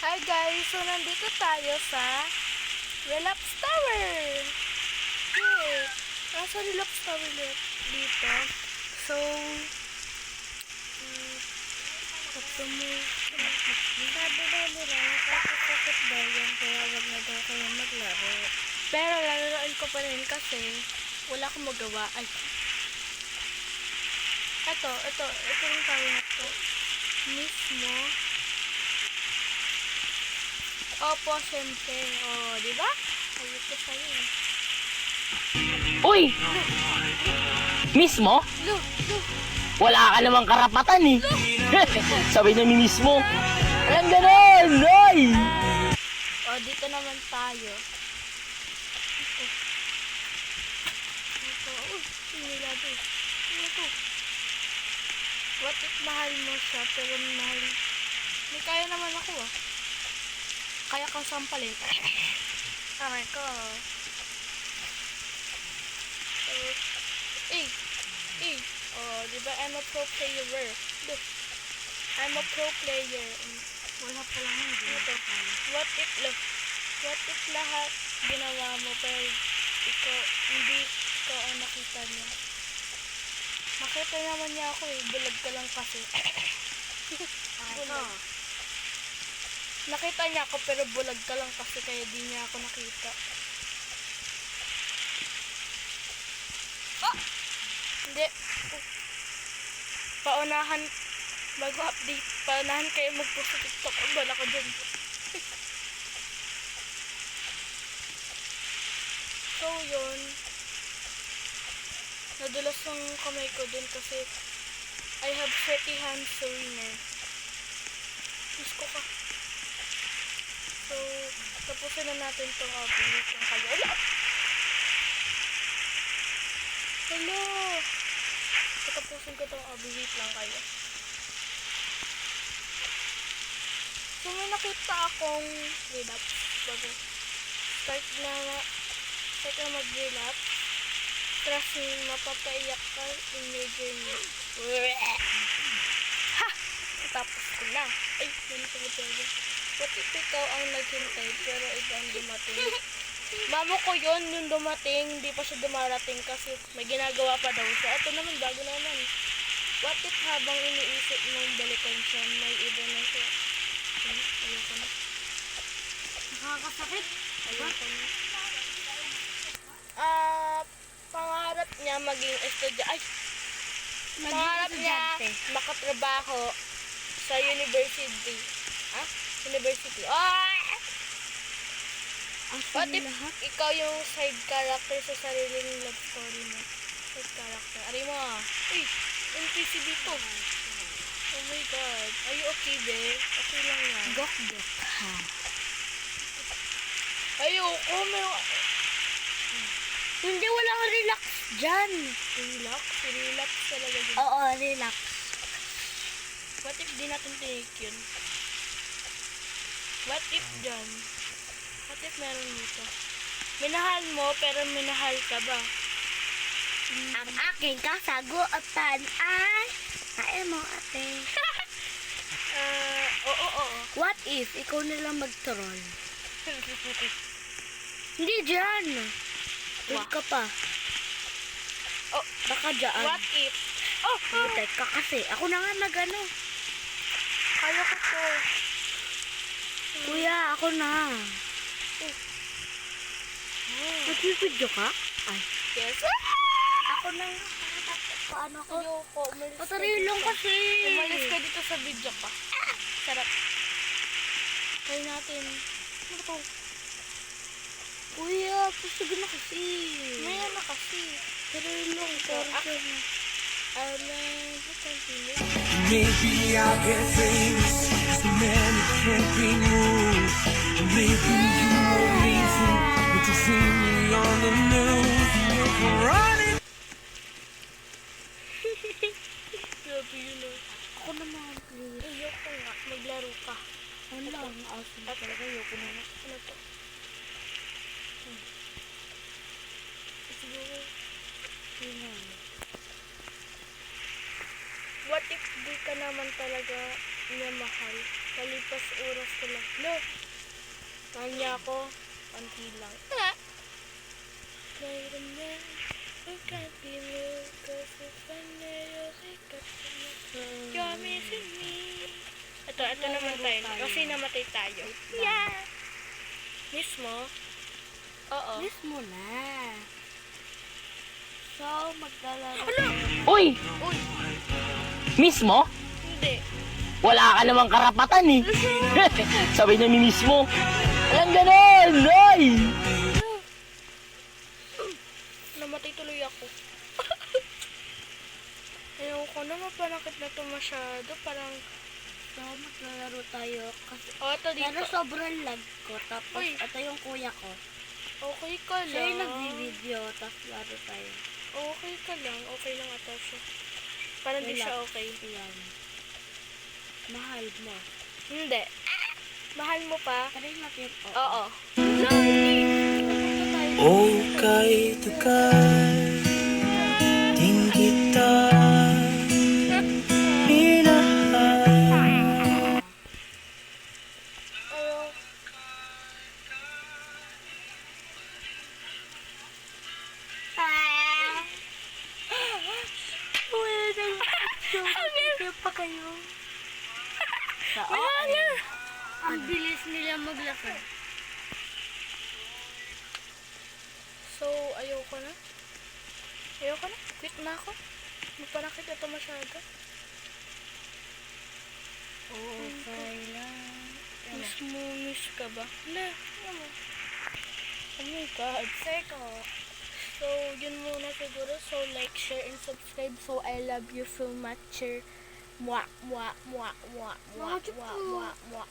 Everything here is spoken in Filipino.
Hi guys! So nandito tayo sa Relax Tower! Yay! Nasa Relax Tower dito. So, sabi daw nila, nakakasakit daw yan, kaya wag na daw kayo maglaro. Pero lalaroin ko pa rin kasi wala akong magawa. Ay, ito yung tower na to. Mismo. Opo, syempre. O, diba? Ayun ko sa'yo eh. Uy! Mismo? Look! Wala ka namang karapatan eh. Sabi niya mismo. Walang ganon! Ay! O, dito naman tayo. Ito. Uy, sinilado. Ano to? What if mahal mo siya, pero mahal. May kaya naman ako ah. Kaya kang sampalin. Aray ko. So, oh, diba I'm a pro player. Look. I'm a pro player. Wala pa lang hindi. Ito. What if lahat ginawa mo pero hindi ko ang nakita niya. Makita naman niya ako eh. Bulag ka lang kasi. Bulag. Nakita niya ako pero bulag ka lang kasi kaya di niya ako nakita. Hindi. Paunahan. Bago update. Paunahan kayo mag-post sa TikTok. Bala ko dun. So yun. Nadulas yung kamay ko dun kasi I have 30 hands sa winner. Miss ko ka. So, tapusin na natin itong update ng kayo. Hello! Tapusin ko itong update lang kayo. So, may nakita akong relapse. Start na mag-relapse. Kasi mapapaiyak ka in your journey. Ha! Tapos ko na. Ay, yun sa tayo. What if ikaw ang naghintay pero ikaw ang dumating? Mamo ko yun, yung dumating, hindi pa siya dumarating kasi may ginagawa pa daw siya. Ito naman, bago naman. What if habang iniisip mong balikan siya, may iba na siya? Ayoko na. Nakakasakit? Ayoko na. Pangarap niya maging estudyante. Ay! Pangarap niya makatrabaho sa university. Ha? University. What if ikaw yung side character sa sariling love story mo? Side character. Ari mo ah. Uy! NPC dito. Oh my god. Are you okay, be? Okay lang yan. Gok ha. Ayoko. Hindi, walang relax dyan. Relax? Relax talaga dyan. Oo, relax. What if di natin tinake yun? What if dyan? What if meron dito? Minahal mo, pero minahal ka ba? Ang aking kasagutan ay kaya mo ate. Oo. What if ikaw nalang mag-troll? Hindi dyan. Wait ka pa. Oh, Baka dyan. what if? Teka kasi. Ako na nga mag-ano. Kaya ko to. Kuya, ako na. Nag-video ka? Ay. Yes. Ako na nga. Paano ko? Ayoko. Umalis ka Patarilong dito. kasi. Umalis ka dito sa video pa. Sarap. Try natin. Ano to? Kuya, pasagin na kasi. May na kasi. Patarilong. Torture na. Maybe I'll get famous as the man who can't be moved. Maybe you won't listen, but you see me on the news. You're running. Grabe yun oh. Ako naman, please. Ayoko nga. Maglaro ka. Ano lang, awesome talaga. Ayoko na nga. Ano to? Siguro. Yun nga. What if di ka naman talaga niya mahal? Kalipas oras ko lang. No. Kanya ako. Panti lang. Like a man who can't be moved 'cause if I never wake up you're missing me. Ito naman tayo. Kasi namatay tayo. Yeah! Miss mo? Oo. Miss mo na. So, maglalaro Hala! Uy! Uy! Miss mo? Hindi. Wala ka namang karapatan eh. Sabi niya minis mo. Walang ganon! Ay! Namatay tuloy ako. Ayoko na, mapanakit na to masyado. Parang, So, maglalaro tayo. Kasi, ito dito. pero sobrang lag ko. Tapos, Uy. ito yung kuya ko. Okay ka Siya yung lang. nagbi-video. Tapos, laro tayo. Okay ka lang. Okay lang ata siya. Parang di Relax. siya okay. Ayan. Mahal mo. Hindi. Mahal mo pa? Try natin. Oo. No, Ito tayo. Oh kahit agad din kita minahal. Ayaw. Kaya pa kayo. Wala na. Ang bilis nila maglakad. So, ayoko na. Ayoko na. Quit na ako. Mapanakit ito masyado. Okay lang. Miss mo, miss ka ba? Wala. Ano? Oh my God. Circle. So, yun muna siguro. So, like, share, and subscribe. So, I love you so much. Mwah, mwah, mwah, mwah, mwah, mwah, mwah, mwah.